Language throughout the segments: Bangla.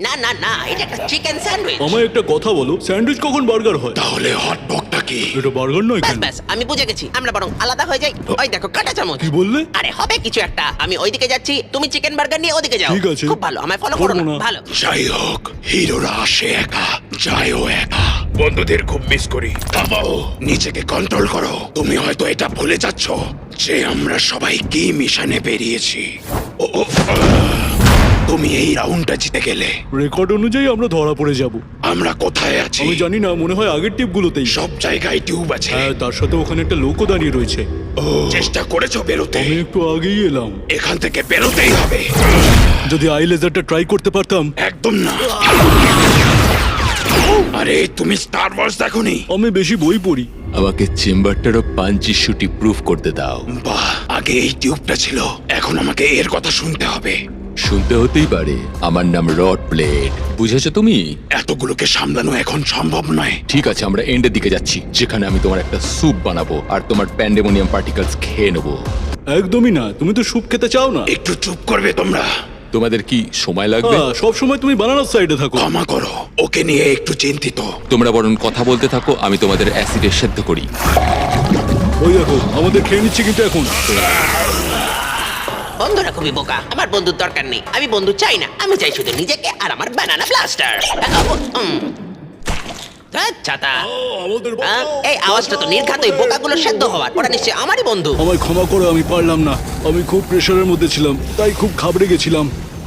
না না না, এটা একটা চিকেন স্যান্ডউইচ। আমায় একটা কথা বলো, স্যান্ডউইচ কখন বার্গার হয়? তাহলে হট ডগটা কি? এটা বার্গার নয় ব্যাস কেন? ব্যাস, আমি বুঝে গেছি। আমরা বরং আলাদা হয়ে যাই। ওই দেখো কাঁটা চামচ। কি বললে? আরে হবে কিছু একটা। আমি ওইদিকে যাচ্ছি, তুমি চিকেন বার্গার নিয়ে ওদিকে যাও। ঠিক আছে। খুব ভালো, আমায় ফলো করো করবো না। না। ভালো। যাই হোক, হিরোরা আসে একা, যায়ও একা। বন্ধুদের খুব মিস করি। থামাও, নিজেকে কন্ট্রোল করো। তুমি হয়তো এটা ভুলে যাচ্ছ যে আমরা সবাই কি মিশনে বেরিয়েছি। ও, তুমি এই রাউন্ডটা জিতে গেলে। রেকর্ড অনুযায়ী আমরা ধরা পড়ে যাব। আমরা কোথায় আছি? আমি জানি না, মনে হয় আগের টিপগুলোতেই। সব জায়গায় টিউব আছে। হ্যাঁ, তার সাথে ওখানে একটা লোকও দাঁড়িয়ে রয়েছে। চেষ্টা করেছো বেরোতে? আমি একটু আগেই এলাম। এখান থেকে বেরোতেই হবে। যদি আই লেজারটা ট্রাই করতে পারতাম। একদম না। আরে তুমি স্টার ওয়ার্স দেখোনি? আমি বেশি বই পড়ি। আমাকে চেম্বারটারও পাঞ্চি শুটি প্রুফ করতে দাও। বাহ, আগে এই টিউবটা ছিল, এখন আমাকে এর কথা শুনতে হবে। শুনতে হতেই পারে। আমার নাম রড ব্লেড, বুঝেছো তুমি? এতগুলোকে সামলানো এখন সম্ভব নয়। ঠিক আছে, আমরা এন্ডের দিকে যাচ্ছি, যেখানে আমি তোমার একটা স্যুপ বানাবো আর তোমার প্যান্ডেমোনিয়াম পার্টিকেলস খেয়ে নেবো। একদমই না, তুমি তো স্যুপ খেতে চাও না। একটু চুপ করবে তোমরা? তোমাদের কি সময় লাগবে? সব সময় তুমি বানানোর সাইডে থাকো। ক্ষমা করো, ওকে নিয়ে একটু চিন্তিত। তোমরা বরং কথা বলতে থাকো, আমি তোমাদের অ্যাসিডে সেদ্ধ করি। ওই দেখো, আমাদের খেয়ে নিচ্ছে কিন্তু এখন। বন্ধুরা খুবই বোকা। আমার বন্ধুর দরকার নেই, আমি বন্ধু চাই না। আমি চাই শুধু নিজেকে আর আমার বানানা ব্লাস্টার। ছাতা। আমাদের এই আওয়াজটা তো নির্ঘাত ওই বোকাগুলো সেদ্ধ হওয়ার। ওরা নিশ্চয়ই আমারই বন্ধু। আমায় ক্ষমা করো, আমি পারলাম না। আমি খুব প্রেশারের মধ্যে ছিলাম, তাই খুব ঘাবড়ে গেছিলাম।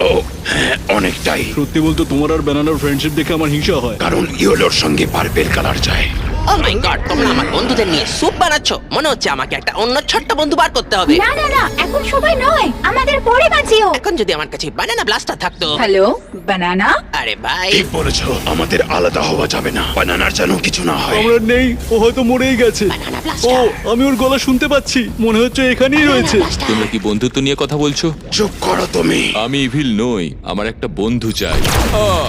ও হ্যাঁ, অনেকটাই। সত্যি বলতে তোমার আর ব্যানানার ফ্রেন্ডশিপ দেখে আমার হিংসা হয়। কারণ ইয়েলোর সঙ্গে পার্পেল কালার যায়। ও মাই গড, তোমরা আমার বন্ধুদের নিয়ে স্যুপ বানাচ্ছো? মনে হচ্ছে আমাকে একটা অন্য ছোট্ট বন্ধু বার করতে হবে। না না না, এখন সময় নয়, আমাদের পরে বাঁচিও। এখন যদি আমার কাছে বানানা ব্লাস্টার থাকতো। হ্যালো বানানা। আরে ভাই, ঠিক বলেছো, আমাদের আলাদা হওয়া যাবে না। বানানার যেন কিছু না হয়। আমরা নেই, ও হয়তো মরেই গেছে। বানানা ও, ব্লাস্টার। আমি ওর গলা শুনতে পাচ্ছি, মনে হচ্ছে এখানেই রয়েছে। তোমরা কি বন্ধুত্ব নিয়ে কথা বলছো? চুপ করো তুমি। আমি ইভিল নই, আমার একটা বন্ধু চাই।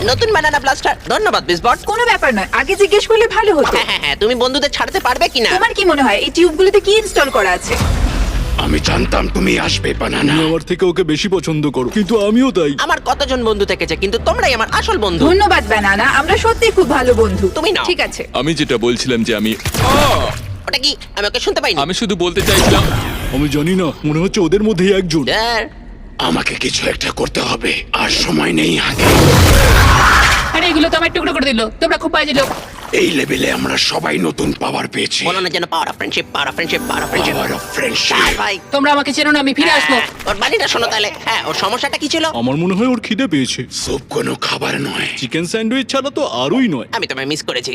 নতুন বানানা ব্লাস্টার। ধন্যবাদ বিসবট। কোনো ব্যাপার নয়, আগে জিজ্ঞেস করলে ভালো হতো। হ্যাঁ হ্যাঁ হ্যাঁ, তুমি বন্ধুদের ছাড়তে পারবে কিনা? তোমার কি মনে হয় এই টিউবগুলোতে কি ইনস্টল করা আছে? আমি জানতাম তুমি আসবে বানানা। তুমি আমার থেকে ওকে বেশি পছন্দ করো, কিন্তু আমিও তাই। আমার কতজন বন্ধু থেকেছে, কিন্তু তোমরাই আমার আসল বন্ধু। ধন্যবাদ বানানা, আমরা সত্যি খুব ভালো বন্ধু। তুমি নাও। ঠিক আছে। আমি যেটা বলছিলাম যে আমি ওটা কি? আমি ওকে শুনতে পাইনি। আমি শুধু বলতে চাইছিলাম। আমি জানি না, মনে হচ্ছে ওদের মধ্যেই একজন। স্যার, আমাকে কিছু একটা করতে হবে, আর সময় নেই হাতে। আরে এগুলো তো আমার টুকরো করে দিল। তোমরা খুব বাজে লোক। এই লেভেলে আমরা সবাই নতুন পাওয়ার পেয়েছি। বলো না যেন power of friendship, power of friendship, power of friendship. Power of friendship. ভাই, তোমরা আমাকে চেনো না, আমি ফিরে আসবো। ওর বাড়িটা শোনো তাহলে। হ্যাঁ, ওর সমস্যাটা কি ছিল? আমার মনে হয় ওর খিদে পেয়েছে। স্যুপ কোনো খাবার নয়। চিকেন স্যান্ডউইচ ছাড়া তো আরই নয়। আমি তোমায় মিস করেছি।